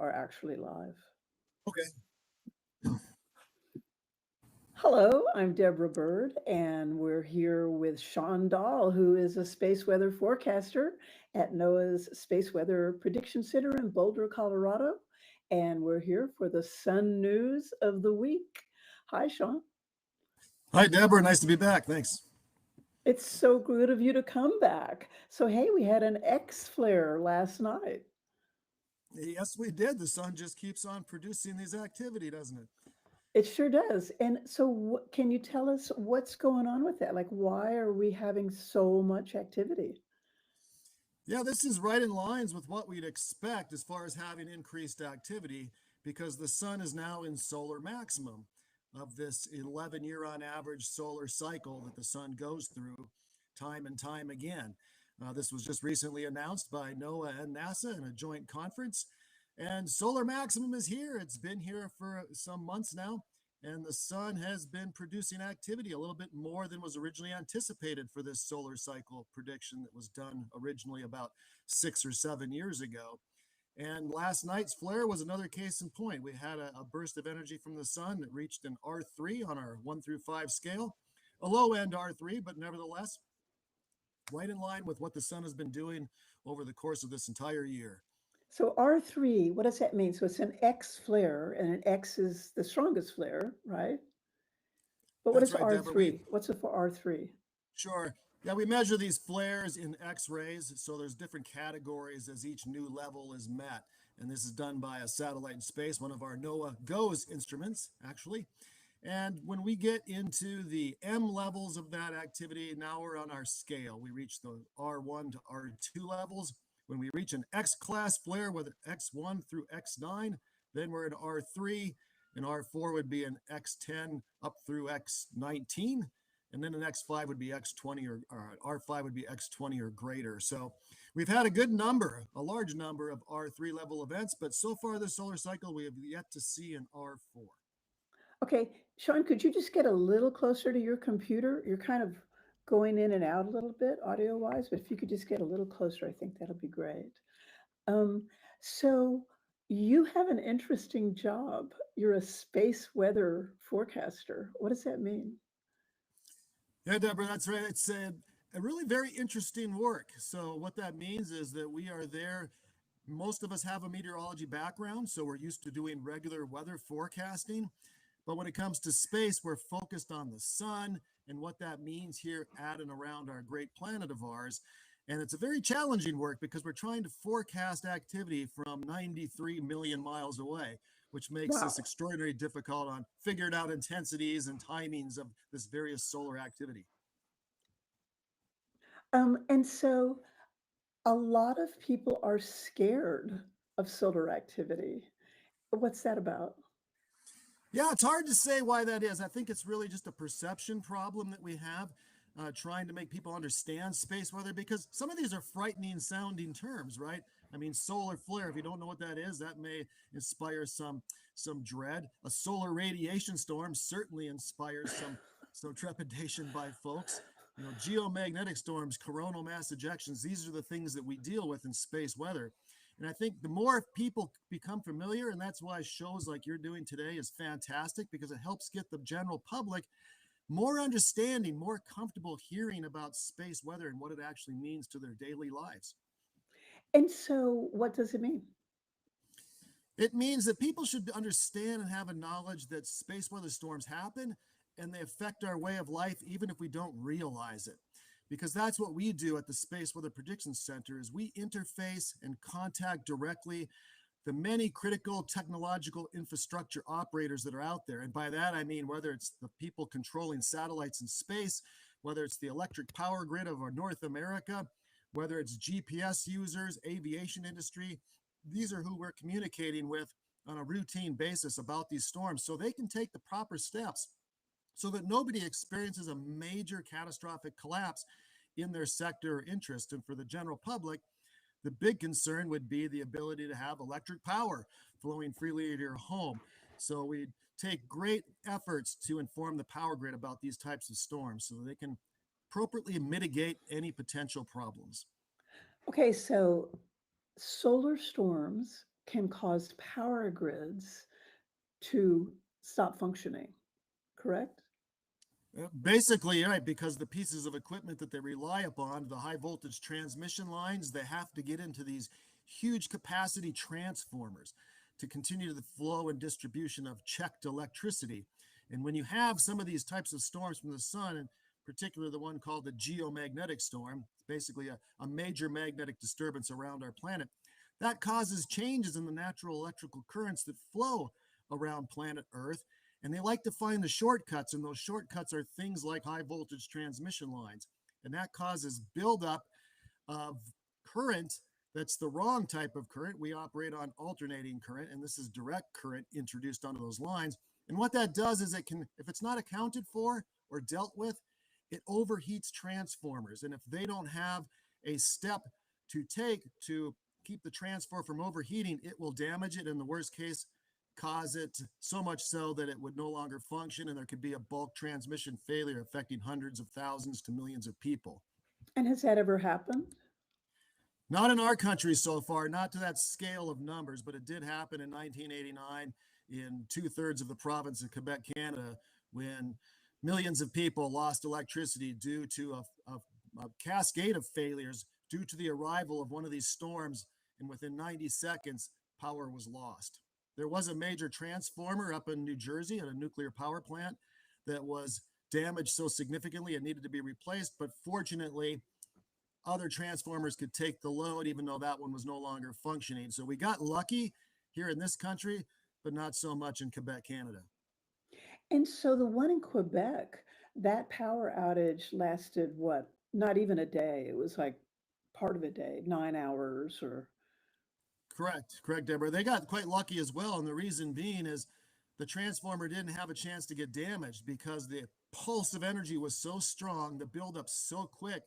are actually live. Okay. Hello, I'm Deborah Byrd, and we're here with Shawn Dahl, who is a space weather forecaster at NOAA's Space Weather Prediction Center in Boulder, Colorado. And we're here for the sun news of the week. Hi, Shawn. Hi, Deborah. Nice to be back. Thanks. It's so good of you to come back. So, hey, we had an X flare last night. Yes, we did. The sun just keeps on producing these activity, doesn't it? It sure does. And so, can you tell us what's going on with that? Like, why are we having so much activity? Yeah, this is right in lines with what we'd expect as far as having increased activity because the sun is now in solar maximum of this 11-year on average solar cycle that the sun goes through time and time again. This was just recently announced by NOAA and NASA in a joint conference. And solar maximum is here. It's been here for some months now. And the sun has been producing activity a little bit more than was originally anticipated for this solar cycle prediction that was done originally about 6 or 7 years ago. And last night's flare was another case in point. We had a burst of energy from the sun that reached an R3 on our 1 through 5 scale, a low end R3, but nevertheless, right in line with what the sun has been doing over the course of this entire year. So R3, what does that mean? So it's an X flare, and an X is the strongest flare, right? But what That's is right, Deborah. We R3? What's it for R3? Sure. Yeah, we measure these flares in X-rays, so there's different categories as each new level is met. And this is done by a satellite in space, one of our NOAA GOES instruments, actually. And when we get into the M levels of that activity, now we're on our scale. We reach the R1 to R2 levels. When we reach an X-class flare with X1 through X9, then we're in R3, and R4 would be an X10 up through X19. And then the next 5 would be X20 or R5 would be X20 or greater. So we've had a good number, a large number of R3 level events, but so far this solar cycle, we have yet to see an R4. Okay, Shawn, could you just get a little closer to your computer? You're kind of going in and out a little bit audio wise, but if you could just get a little closer, I think that'll be great. Um, so you have an interesting job. You're a space weather forecaster. What does that mean? Yeah, Deborah, that's right. It's a really very interesting work. So what that means is that we are there. Most of us have a meteorology background, so we're used to doing regular weather forecasting. But when it comes to space, we're focused on the sun and what that means here at and around our great planet of ours. And it's a very challenging work because we're trying to forecast activity from 93 million miles away, which makes Wow. this extraordinarily difficult on figured out intensities and timings of this various solar activity. And so a lot of people are scared of solar activity. What's that about? Yeah, it's hard to say why that is. I think it's really just a perception problem that we have, trying to make people understand space weather because some of these are frightening sounding terms, right? I mean, solar flare, if you don't know what that is, that may inspire some dread. A solar radiation storm certainly inspires some trepidation by folks. You know, geomagnetic storms, coronal mass ejections, these are the things that we deal with in space weather. And I think the more people become familiar, and that's why shows like you're doing today is fantastic because it helps get the general public more understanding, more comfortable hearing about space weather and what it actually means to their daily lives. And so what does it mean? It means that people should understand and have a knowledge that space weather storms happen and they affect our way of life even if we don't realize it. Because that's what we do at the Space Weather Prediction Center is we interface and contact directly the many critical technological infrastructure operators that are out there. And by that, I mean whether it's the people controlling satellites in space, whether it's the electric power grid of our North America, whether it's GPS users, aviation industry, these are who we're communicating with on a routine basis about these storms so they can take the proper steps so that nobody experiences a major catastrophic collapse in their sector or interest. And for the general public, the big concern would be the ability to have electric power flowing freely to your home. So we take great efforts to inform the power grid about these types of storms so that they can appropriately mitigate any potential problems. Okay, so solar storms can cause power grids to stop functioning, correct? Basically, right, because the pieces of equipment that they rely upon, the high voltage transmission lines, they have to get into these huge capacity transformers to continue the flow and distribution of checked electricity. And when you have some of these types of storms from the sun, and particularly the one called the geomagnetic storm, basically a major magnetic disturbance around our planet, that causes changes in the natural electrical currents that flow around planet Earth. And they like to find the shortcuts, and those shortcuts are things like high voltage transmission lines. And that causes buildup of current that's the wrong type of current. We operate on alternating current, and this is direct current introduced onto those lines. And what that does is it can, if it's not accounted for or dealt with, it overheats transformers. And if they don't have a step to take to keep the transformer from overheating, it will damage it. In the worst case, cause it so much so that it would no longer function, and there could be a bulk transmission failure affecting hundreds of thousands to millions of people. And has that ever happened? Not in our country so far, not to that scale of numbers, but it did happen in 1989 in 2/3 of the province of Quebec, Canada, when millions of people lost electricity due to a cascade of failures due to the arrival of one of these storms. And within 90 seconds, power was lost. There was a major transformer up in New Jersey at a nuclear power plant that was damaged so significantly it needed to be replaced. But fortunately, other transformers could take the load, even though that one was no longer functioning. So we got lucky here in this country, but not so much in Quebec, Canada. And so the one in Quebec, that power outage lasted what? Not even a day. It was like part of a day, 9 hours or. Correct, Deborah. They got quite lucky as well. And the reason being is the transformer didn't have a chance to get damaged because the pulse of energy was so strong, the buildup so quick,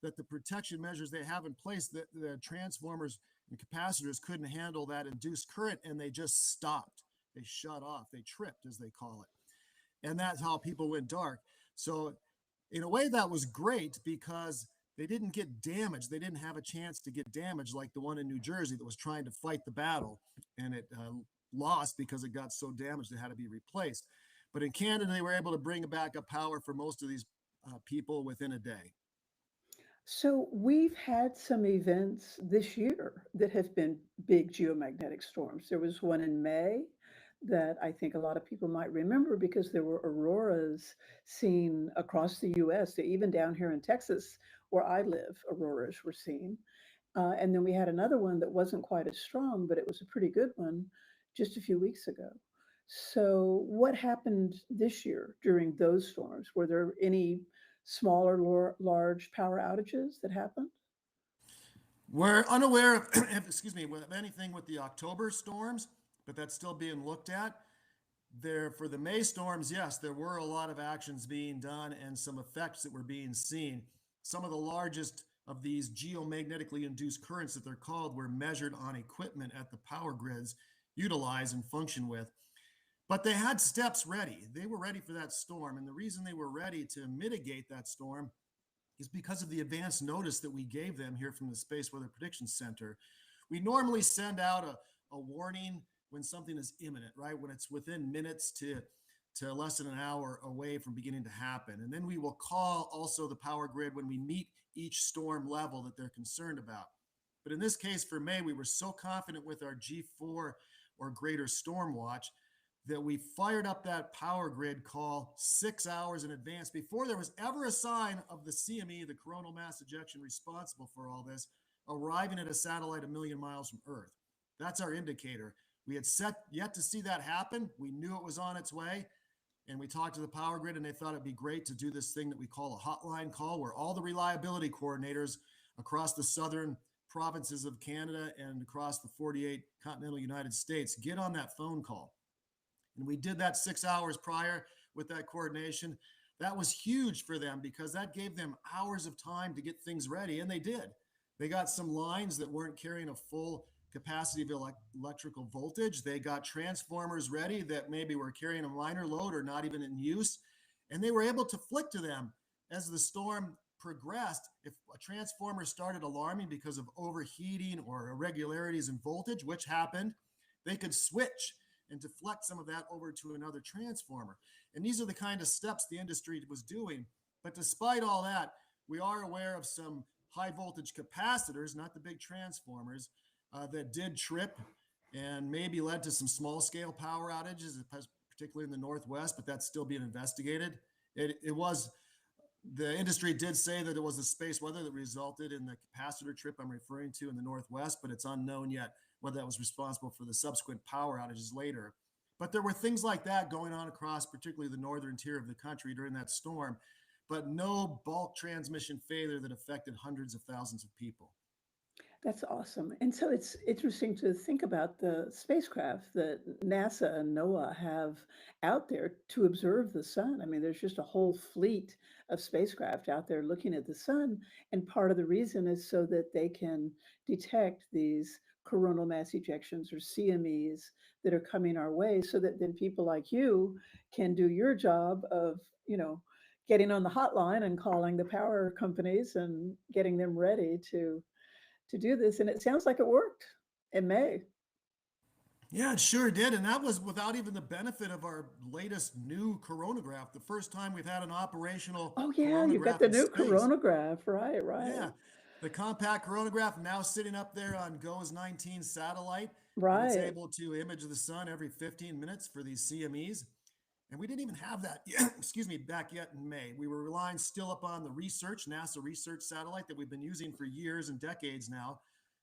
that the protection measures they have in place, that the transformers and capacitors couldn't handle that induced current, and they just stopped. They shut off. They tripped, as they call it. And that's how people went dark. So in a way, that was great because they didn't get damaged. They didn't have a chance to get damaged like the one in New Jersey that was trying to fight the battle, and it lost because it got so damaged it had to be replaced. But in Canada, they were able to bring back up power for most of these people within a day. So we've had some events this year that have been big geomagnetic storms. There was one in May that I think a lot of people might remember because there were auroras seen across the US, even down here in Texas, where I live, auroras were seen. And then we had another one that wasn't quite as strong, but it was a pretty good one just a few weeks ago. So, what happened this year during those storms? Were there any smaller, large power outages that happened? We're unaware of, excuse me, of anything with the October storms, but that's still being looked at. There, for the May storms, yes, there were a lot of actions being done and some effects that were being seen. Some of the largest of these geomagnetically induced currents that they're called were measured on equipment at the power grids utilize and function with. But they had steps ready. They were ready for that storm. And the reason they were ready to mitigate that storm is because of the advance notice that we gave them here from the Space Weather Prediction Center. We normally send out a warning when something is imminent, right? When it's within minutes to less than an hour away from beginning to happen. And then we will call also the power grid when we meet each storm level that they're concerned about. But in this case for May, we were so confident with our G4 or greater storm watch that we fired up that power grid call 6 hours in advance before there was ever a sign of the CME, the coronal mass ejection responsible for all this, arriving at a satellite a million miles from Earth. That's our indicator. We had yet to see that happen. We knew it was on its way. And we talked to the power grid, and they thought it'd be great to do this thing that we call a hotline call, where all the reliability coordinators across the southern provinces of Canada and across the 48 continental United States get on that phone call. And we did that 6 hours prior with that coordination. That was huge for them because that gave them hours of time to get things ready, and they did. They got some lines that weren't carrying a full capacity of electrical voltage. They got transformers ready that maybe were carrying a minor load or not even in use. And they were able to flick to them as the storm progressed, if a transformer started alarming because of overheating or irregularities in voltage, which happened, they could switch and deflect some of that over to another transformer. And these are the kind of steps the industry was doing. But despite all that, we are aware of some high voltage capacitors, not the big transformers, that did trip and maybe led to some small scale power outages, particularly in the Northwest, but that's still being investigated. It was, the industry did say that it was the space weather that resulted in the capacitor trip I'm referring to in the Northwest, but it's unknown yet whether that was responsible for the subsequent power outages later. But there were things like that going on across particularly the northern tier of the country during that storm, but no bulk transmission failure that affected hundreds of thousands of people. That's awesome. And so it's interesting to think about the spacecraft that NASA and NOAA have out there to observe the sun. I mean, there's just a whole fleet of spacecraft out there looking at the sun. And part of the reason is so that they can detect these coronal mass ejections or CMEs that are coming our way, so that then people like you can do your job of, getting on the hotline and calling the power companies and getting them ready to do this. And it sounds like it worked in May. Yeah, it sure did. And that was without even the benefit of our latest new coronagraph, the first time we've had an operational Oh yeah, you've got coronagraph the in new space. coronagraph. Right, right, Yeah, the compact coronagraph now sitting up there on GOES 19 satellite, and it's right. able to image the sun every 15 minutes for these CMEs. And we didn't even have that, yet, excuse me, back yet in May. We were relying still upon the research, NASA research satellite that we've been using for years and decades now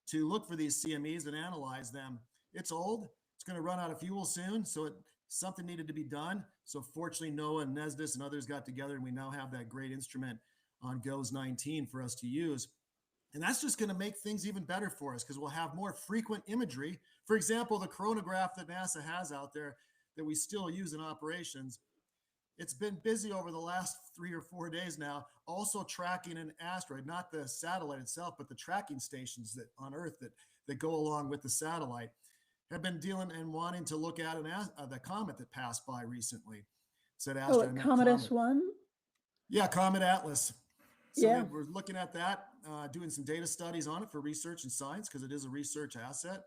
to look for these CMEs and analyze them. It's old. It's going to run out of fuel soon, so something needed to be done. So fortunately, NOAA and NESDIS and others got together, and we now have that great instrument on GOES 19 for us to use. And that's just going to make things even better for us because we'll have more frequent imagery. For example, the coronagraph that NASA has out there that we still use in operations, it's been busy over the last 3 or 4 days now, also tracking an asteroid, not the satellite itself, but the tracking stations that on Earth that go along with the satellite have been dealing and wanting to look at the comet that passed by recently. Said Oh, asteroid, I meant Comet comet. S1. Yeah, Comet Atlas. So Yeah. we're looking at that, doing some data studies on it for research and science because it is a research asset.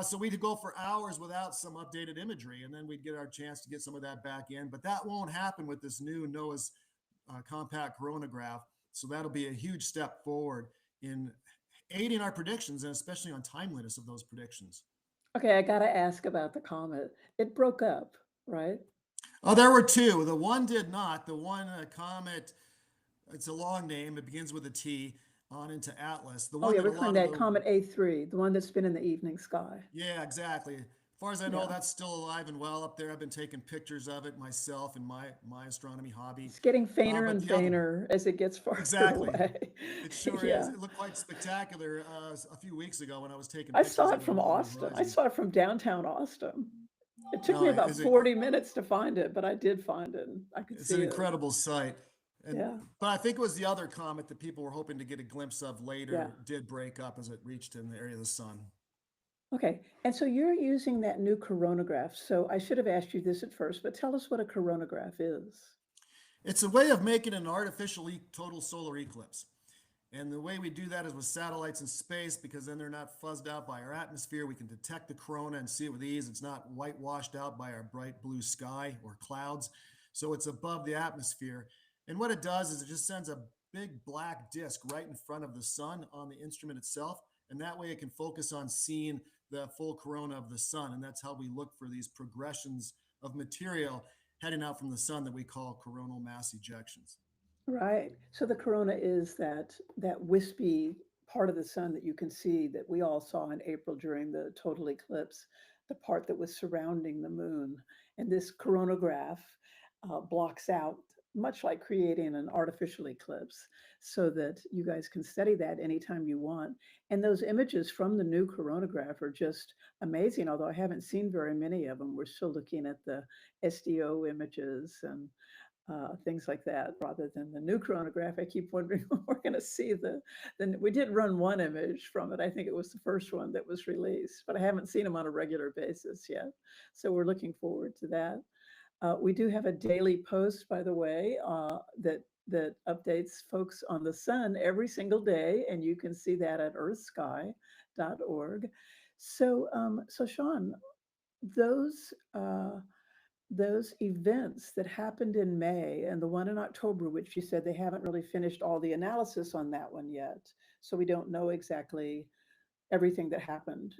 So we could go for hours without some updated imagery, and then we'd get our chance to get some of that back in. But that won't happen with this new NOAA's compact coronagraph. So that'll be a huge step forward in aiding our predictions and especially on timeliness of those predictions. Okay, I gotta ask about the comet. It broke up, right? Oh, there were two. The one did not. The one comet, it's a long name. It begins with a T on into Atlas. The Oh one yeah, that we're a calling lot of that the, Comet A3, the one that's been in the evening sky. yeah, exactly. As far as I know, Yeah. that's still alive and well up there. I've been taking pictures of it myself in my astronomy hobby. It's getting fainter But and the other, fainter as it gets farther exactly. away. It sure is. Yeah. It looked quite spectacular a few weeks ago when I was taking I saw pictures it of it from over the Austin. I horizon. saw it from downtown Austin. It took me No, about 40 minutes to find it, but I did find it and I could it's an see it. incredible sight. And Yeah. but I think it was the other comet that people were hoping to get a glimpse of Yeah. later did break up as it reached in the area of the sun. Okay. And so you're using that new coronagraph. So I should have asked you this at first, but tell us what a coronagraph is. It's a way of making an artificial total solar eclipse. And the way we do that is with satellites in space because then they're not fuzzed out by our atmosphere. We can detect the corona and see it with ease. It's not whitewashed out by our bright blue sky or clouds. So it's above the atmosphere. And what it does is it just sends a big black disk right in front of the sun on the instrument itself. And that way it can focus on seeing the full corona of the sun. And that's how we look for these progressions of material heading out from the sun that we call coronal mass ejections. Right. So the corona is that wispy part of the sun that you can see that we all saw in April during the total eclipse, the part that was surrounding the moon. And this coronagraph blocks out, much like creating an artificial eclipse, so that you guys can study that anytime you want. And those images from the new coronagraph are just amazing, although I haven't seen very many of them. We're still looking at the SDO images and things like that, rather than the new coronagraph. I keep wondering when we're going to see the. Then we did run one image from it. I think it was the first one that was released, but I haven't seen them on a regular basis yet. So we're looking forward to that. We do have a daily post, by the way, that that updates folks on the sun every single day, and you can see that at earthsky.org. So Shawn, those those events that happened in May and the one in October, which you said they haven't really finished all the analysis on that one yet, so we don't know exactly everything that happened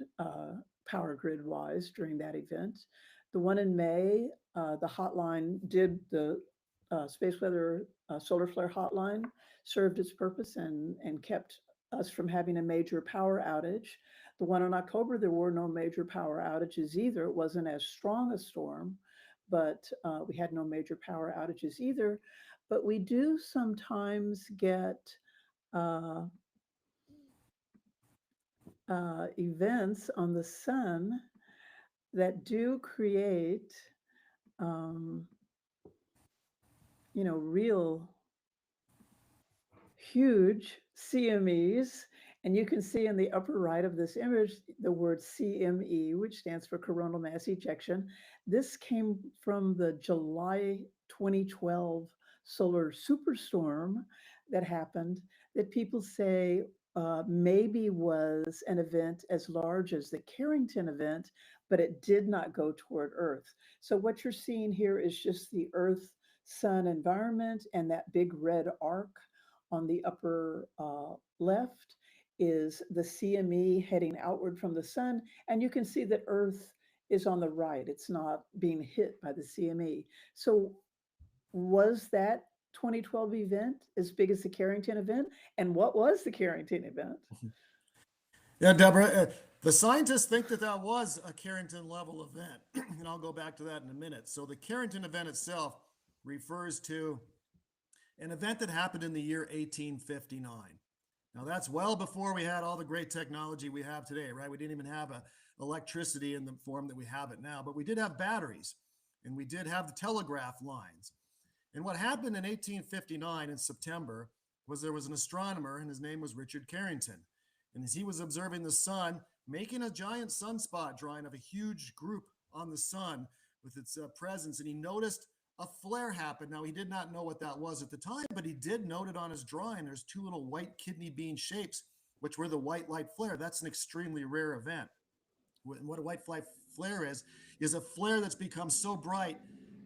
power grid wise during that event. The one in May, the hotline did the space weather solar flare hotline served its purpose and kept us from having a major power outage. The one in October, there were no major power outages either. It wasn't as strong a storm, but we had no major power outages either. But we do sometimes get uh, events on the sun that do create, um, real huge CMEs. And you can see in the upper right of this image the word CME, which stands for coronal mass ejection. This came from the July 2012 solar superstorm that happened, that people say maybe was an event as large as the Carrington event, but it did not go toward Earth. So what you're seeing here is just the Earth sun environment, and that big red arc on the upper left is the CME heading outward from the sun. And you can see that Earth is on the right. It's not being hit by the CME. So was that 2012 event as big as the Carrington event? And what was the Carrington event? Yeah, Deborah, the scientists think that that was a Carrington level event, and I'll go back to that in a minute. So the Carrington event itself refers to an event that happened in the year 1859. Now that's well before we had all the great technology we have today, right? We didn't even have electricity in the form that we have it now, but we did have batteries, and we did have the telegraph lines. And what happened in 1859 in September was there was an astronomer, and his name was Richard Carrington. And as he was observing the sun, making a giant sunspot drawing of a huge group on the sun with its presence, and he noticed a flare happen. Now, he did not know what that was at the time, but he did note it on his drawing. There's two little white kidney bean shapes, which were the white light flare. That's an extremely rare event. What a white light flare is a flare that's become so bright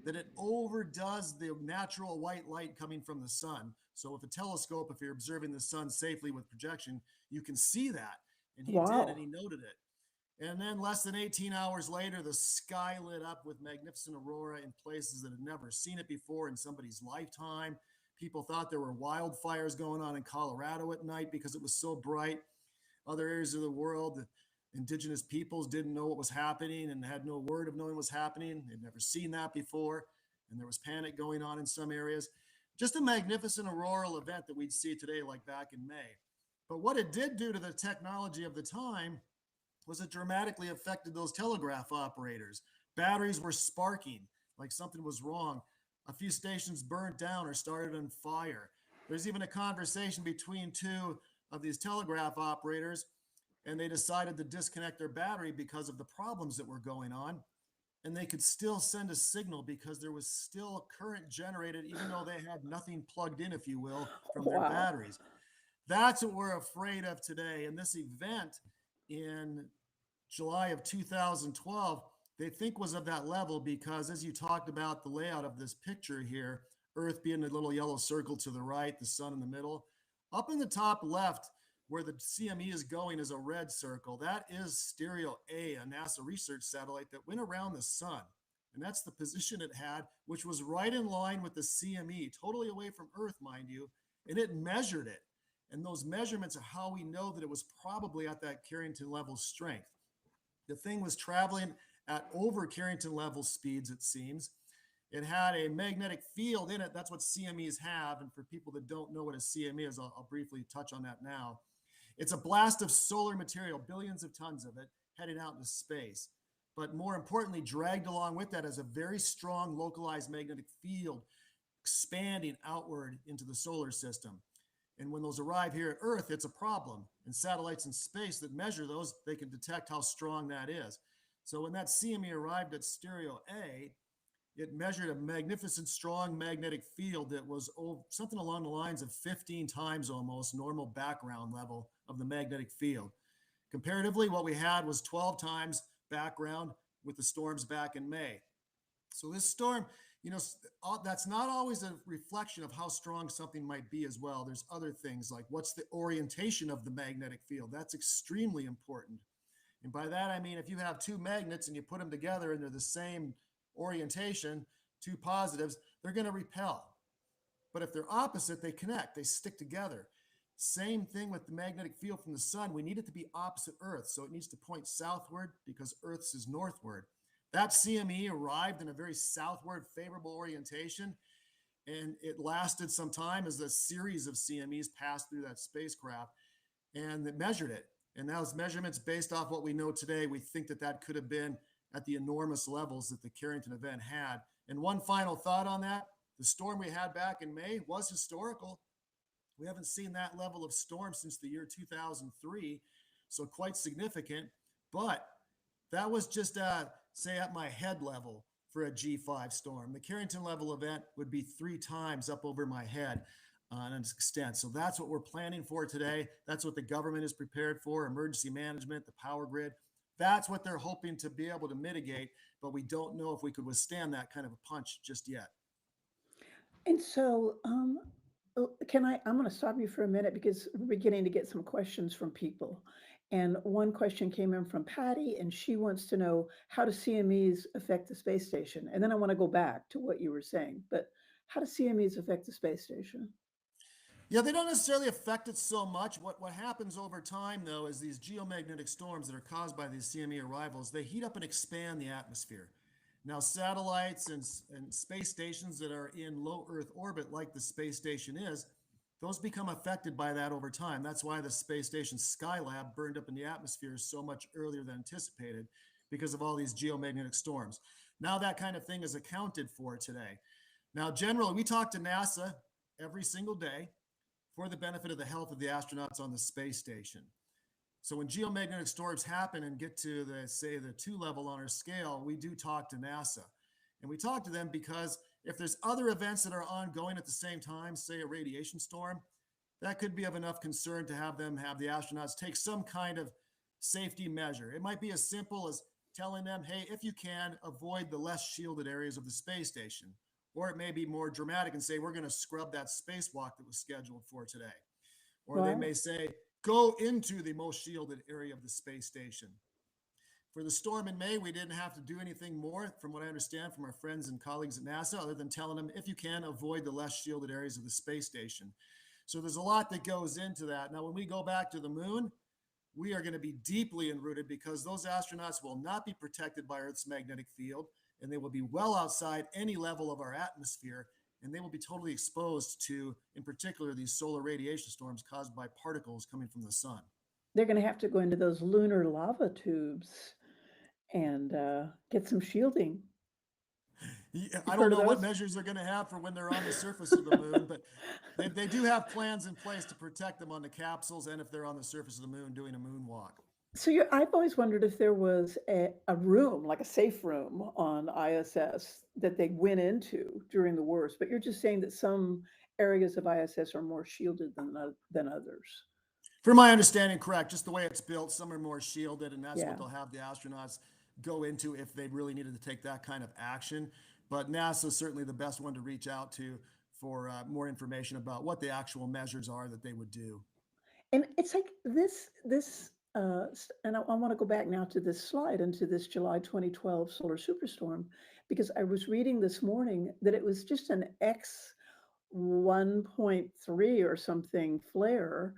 that it overdoes the natural white light coming from the sun. So with a telescope, if you're observing the sun safely with projection, you can see that. And he did, and he noted it. And then less than 18 hours later, the sky lit up with magnificent aurora in places that had never seen it before in somebody's lifetime. People thought there were wildfires going on in Colorado at night because it was so bright. Other areas of the world, the indigenous peoples didn't know what was happening and had no word of knowing what was happening. They'd never seen that before. And there was panic going on in some areas. Just a magnificent auroral event that we'd see today, like back in May. But what it did do to the technology of the time was it dramatically affected those telegraph operators. Batteries were sparking like something was wrong. A few stations burnt down or started on fire. There's even a conversation between two of these telegraph operators, and they decided to disconnect their battery because of the problems that were going on. And they could still send a signal because there was still current generated, even though they had nothing plugged in, if you will, from their batteries. That's what we're afraid of today. And this event in July of 2012, they think was of that level because, as you talked about the layout of this picture here, Earth being a little yellow circle to the right, the sun in the middle. Up in the top left, where the CME is going, is a red circle. That is Stereo A, a NASA research satellite that went around the sun. And that's the position it had, which was right in line with the CME, totally away from Earth, mind you. And it measured it. And those measurements are how we know that it was probably at that Carrington level strength. The thing was traveling at over Carrington level speeds, it seems. It had a magnetic field in it. That's what CMEs have. And for people that don't know what a CME is, I'll briefly touch on that now. It's a blast of solar material, billions of tons of it, heading out into space. But more importantly, dragged along with that is a very strong localized magnetic field expanding outward into the solar system. And when those arrive here at Earth, it's a problem. And satellites in space that measure those, they can detect how strong that is. So when that CME arrived at Stereo A, it measured a magnificent, strong magnetic field that was something along the lines of 15 times almost normal background level of the magnetic field. Comparatively, what we had was 12 times background with the storms back in May. So this storm, you know, that's not always a reflection of how strong something might be as well. There's other things like what's the orientation of the magnetic field. That's extremely important. And by that, I mean, if you have two magnets and you put them together and they're the same orientation, two positives, they're going to repel. But if they're opposite, they connect, they stick together. Same thing with the magnetic field from the sun. We need it to be opposite Earth. So it needs to point southward because Earth's is northward. That CME arrived in a very southward favorable orientation, and it lasted some time as a series of CMEs passed through that spacecraft, and it measured it. And those measurements, based off what we know today, we think that that could have been at the enormous levels that the Carrington event had. And one final thought on that, the storm we had back in May was historical. We haven't seen that level of storm since the year 2003, so quite significant. But that was just, say, at my head level for a G5 storm. The Carrington level event would be 3 times up over my head on an extent. So that's what we're planning for today. That's what the government is prepared for, emergency management, the power grid. That's what they're hoping to be able to mitigate, but we don't know if we could withstand that kind of a punch just yet. And so, I'm going to stop you for a minute because we're beginning to get some questions from people. And one question came in from Patty, and she wants to know, how do CMEs affect the space station? And then I want to go back to what you were saying, but how do CMEs affect the space station? Yeah, they don't necessarily affect it so much. What happens over time, though, is these geomagnetic storms that are caused by these CME arrivals, they heat up and expand the atmosphere. Now, satellites and space stations that are in low Earth orbit, like the space station is, those become affected by that over time. That's why the space station Skylab burned up in the atmosphere so much earlier than anticipated because of all these geomagnetic storms. Now that kind of thing is accounted for today. Now, generally, we talk to NASA every single day for the benefit of the health of the astronauts on the space station. So when geomagnetic storms happen and get to the, say, the 2 level on our scale, we do talk to NASA. And we talk to them because if there's other events that are ongoing at the same time, say a radiation storm, that could be of enough concern to have them have the astronauts take some kind of safety measure. It might be as simple as telling them, hey, if you can, avoid the less shielded areas of the space station. Or it may be more dramatic and say, we're going to scrub that spacewalk that was scheduled for today. Or they Wow. may say, go into the most shielded area of the space station. For the storm in May, we didn't have to do anything more, from what I understand from our friends and colleagues at NASA, other than telling them, if you can, avoid the less shielded areas of the space station. So there's a lot that goes into that. Now, when we go back to the moon, we are going to be deeply enrooted because those astronauts will not be protected by Earth's magnetic field, and they will be well outside any level of our atmosphere, and they will be totally exposed to, in particular, these solar radiation storms caused by particles coming from the sun. They're going to have to go into those lunar lava tubes and get some shielding. Yeah, I You've don't heard of know what those? measures they're going to have for when they're on the surface of the moon, but they do have plans in place to protect them on the capsules and if they're on the surface of the moon doing a moonwalk. So I've always wondered if there was a room, like a safe room on ISS that they went into during the worst, but you're just saying that some areas of ISS are more shielded than others. For my understanding, correct, just the way it's built, some are more shielded, and that's what Yeah. they'll have the astronauts go into if they really needed to take that kind of action. But NASA is certainly the best one to reach out to for more information about what the actual measures are that they would do. And it's like I want to go back now to this slide and to this July 2012 solar superstorm, because I was reading this morning that it was just an X 1.3 or something flare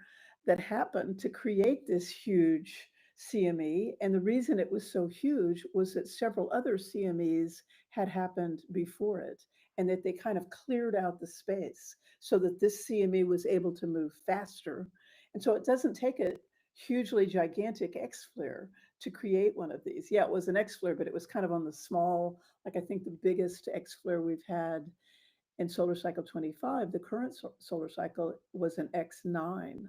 that happened to create this huge CME. And the reason it was so huge was that several other CMEs had happened before it, and that they kind of cleared out the space so that this CME was able to move faster. And so it doesn't take a hugely gigantic X flare to create one of these. Yeah, it was an X flare, but it was kind of on the small, like I think the biggest X flare we've had in solar cycle 25, the current solar cycle, was an X9.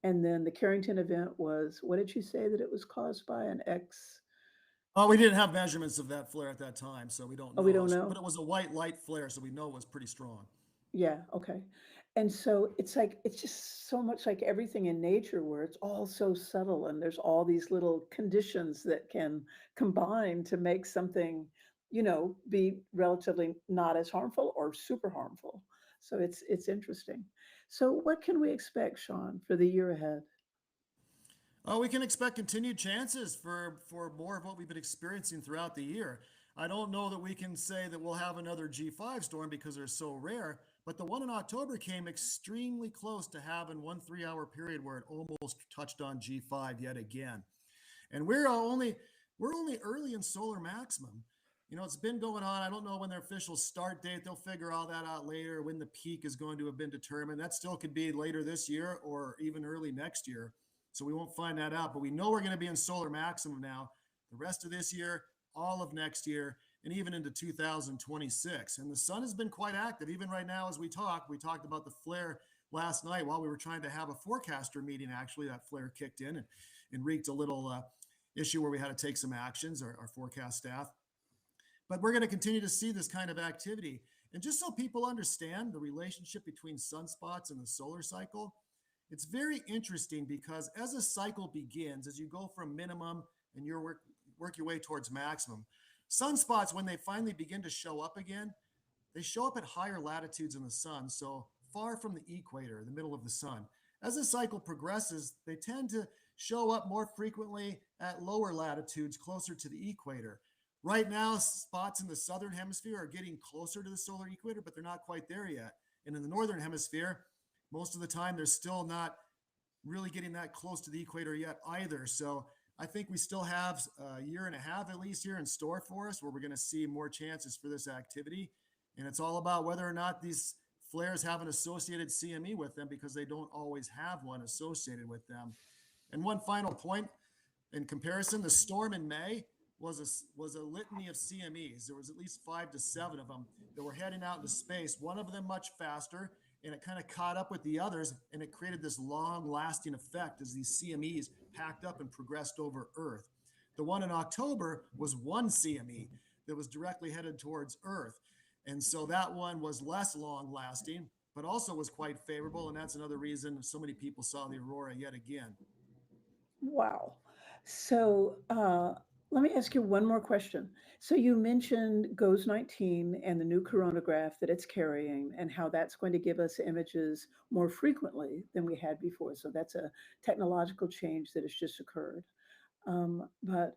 And then the Carrington event was, what did you say that it was caused by? An X? Oh, we didn't have measurements of that flare at that time, so we don't Oh, we know. don't But know? it was a white light flare, so we know it was pretty strong. Yeah, okay. And so it's like it's just so much like everything in nature where it's all so subtle and there's all these little conditions that can combine to make something, be relatively not as harmful or super harmful. So it's interesting. So what can we expect, Sean, for the year ahead? We can expect continued chances for more of what we've been experiencing throughout the year. I don't know that we can say that we'll have another G5 storm because they're so rare, but the one in October came extremely close to having 1 3 hour period where it almost touched on G5 yet again. And we're only early in solar maximum. It's been going on. I don't know when their official start date. They'll figure all that out later. When the peak is going to have been determined, that still could be later this year or even early next year. So we won't find that out. But we know we're going to be in solar maximum now. The rest of this year, all of next year, and even into 2026. And the sun has been quite active. Even right now, as we talked about the flare last night while we were trying to have a forecaster meeting. Actually, that flare kicked in and wreaked a little issue where we had to take some actions, our forecast staff. But we're going to continue to see this kind of activity. And just so people understand the relationship between sunspots and the solar cycle, it's very interesting because as a cycle begins, as you go from minimum and you work your way towards maximum, sunspots, when they finally begin to show up again, they show up at higher latitudes in the sun, so far from the equator, the middle of the sun. As the cycle progresses, they tend to show up more frequently at lower latitudes closer to the equator. Right now, spots in the southern hemisphere are getting closer to the solar equator, but they're not quite there yet. And in the northern hemisphere, most of the time, they're still not really getting that close to the equator yet either. So I think we still have a year and a half at least here in store for us where we're going to see more chances for this activity. And it's all about whether or not these flares have an associated CME with them because they don't always have one associated with them. And one final point in comparison, the storm in May was a litany of CMEs. There was at least 5 to 7 of them that were heading out into space. One of them much faster, and it kind of caught up with the others, and it created this long-lasting effect as these CMEs packed up and progressed over Earth. The one in October was one CME that was directly headed towards Earth, and so that one was less long-lasting, but also was quite favorable, and that's another reason so many people saw the aurora yet again. Wow. So let me ask you one more question. So you mentioned GOES 19 and the new coronagraph that it's carrying and how that's going to give us images more frequently than we had before. So that's a technological change that has just occurred. But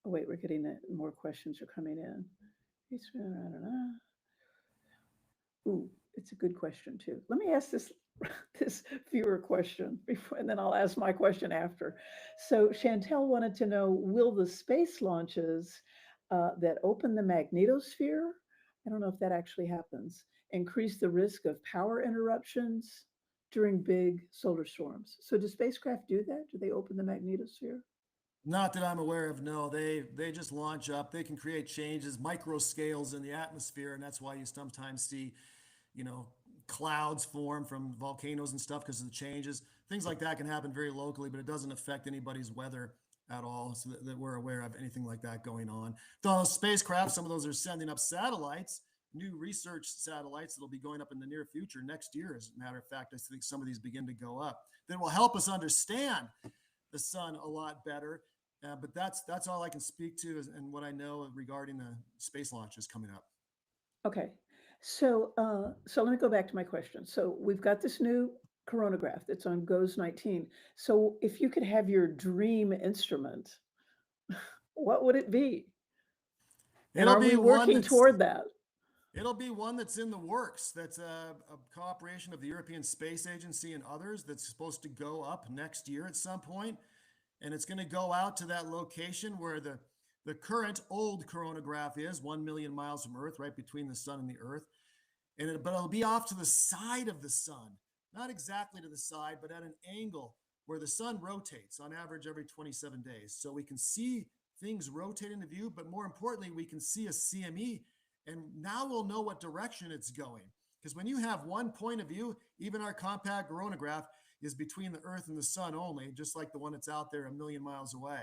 oh wait, we're getting it. More questions are coming in. I don't know. Ooh, it's a good question too. Let me ask this this viewer question before, and then I'll ask my question after. So Chantel wanted to know: will the space launches that open the magnetosphere, I don't know if that actually happens, increase the risk of power interruptions during big solar storms? So do spacecraft do that? Do they open the magnetosphere? Not that I'm aware of. No, they just launch up. They can create changes, micro scales in the atmosphere, and that's why you sometimes see, you know, clouds form from volcanoes and stuff because of the changes. Things like that can happen very locally, but it doesn't affect anybody's weather at all, so that we're aware of anything like that going on. Those spacecraft, some of those are sending up satellites, new research satellites that'll be going up in the near future next year. As a matter of fact, I think some of these begin to go up. That will help us understand the sun a lot better. But that's all I can speak to and what I know regarding the space launches coming up. Okay. So let me go back to my question. So we've got this new coronagraph that's on GOES 19. So if you could have your dream instrument, what would it be? And It'll are we be one working that's toward that? it'll be one that's in the works. That's a cooperation of the European Space Agency and others. That's supposed to go up next year at some point, and it's going to go out to that location where the current old coronagraph is 1 million miles from Earth, right between the sun and the Earth. But it'll be off to the side of the sun, not exactly to the side, but at an angle where the sun rotates on average every 27 days. So we can see things rotate into view, but more importantly, we can see a CME, and now we'll know what direction it's going. Because when you have one point of view, even our compact coronagraph is between the Earth and the sun only, just like the one that's out there 1 million miles away.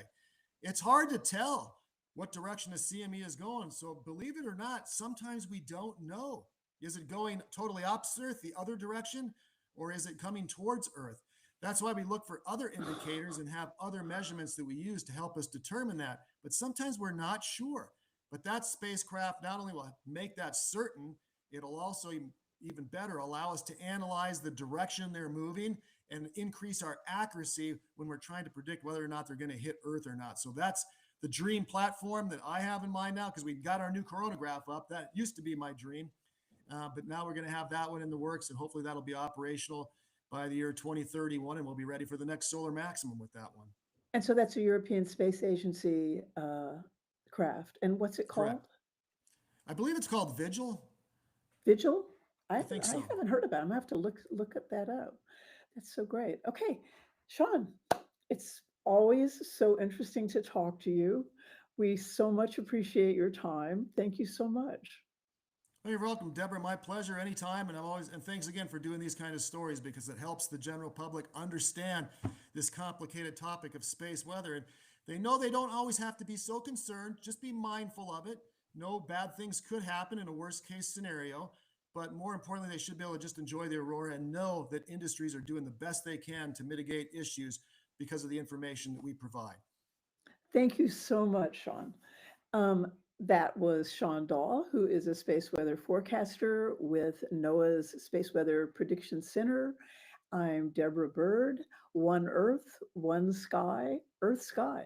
It's hard to tell what direction the CME is going. So believe it or not, sometimes we don't know. Is it going totally opposite Earth, the other direction, or is it coming towards Earth? That's why we look for other indicators and have other measurements that we use to help us determine that. But sometimes we're not sure. But that spacecraft not only will make that certain, it'll also even better allow us to analyze the direction they're moving and increase our accuracy when we're trying to predict whether or not they're going to hit Earth or not. So that's the dream platform that I have in mind now, because we got our new coronagraph up. That used to be my dream. But now we're going to have that one in the works, and hopefully that'll be operational by the year 2031, and we'll be ready for the next solar maximum with that one. And so that's a European Space Agency craft. And what's it called? Correct. I believe it's called Vigil. Vigil? I think so. I haven't heard about it. I have to look at that up. That's so great. Okay, Shawn, it's always so interesting to talk to you. We so much appreciate your time. Thank you so much. Oh, you're welcome, Deborah. My pleasure anytime. And thanks again for doing these kind of stories, because it helps the general public understand this complicated topic of space weather. And they know they don't always have to be so concerned. Just be mindful of it. No bad things could happen in a worst case scenario. But more importantly, they should be able to just enjoy the aurora and know that industries are doing the best they can to mitigate issues because of the information that we provide. Thank you so much, Shawn. That was Shawn Dahl, who is a space weather forecaster with NOAA's Space Weather Prediction Center. I'm Deborah Byrd, One Earth, One Sky, EarthSky.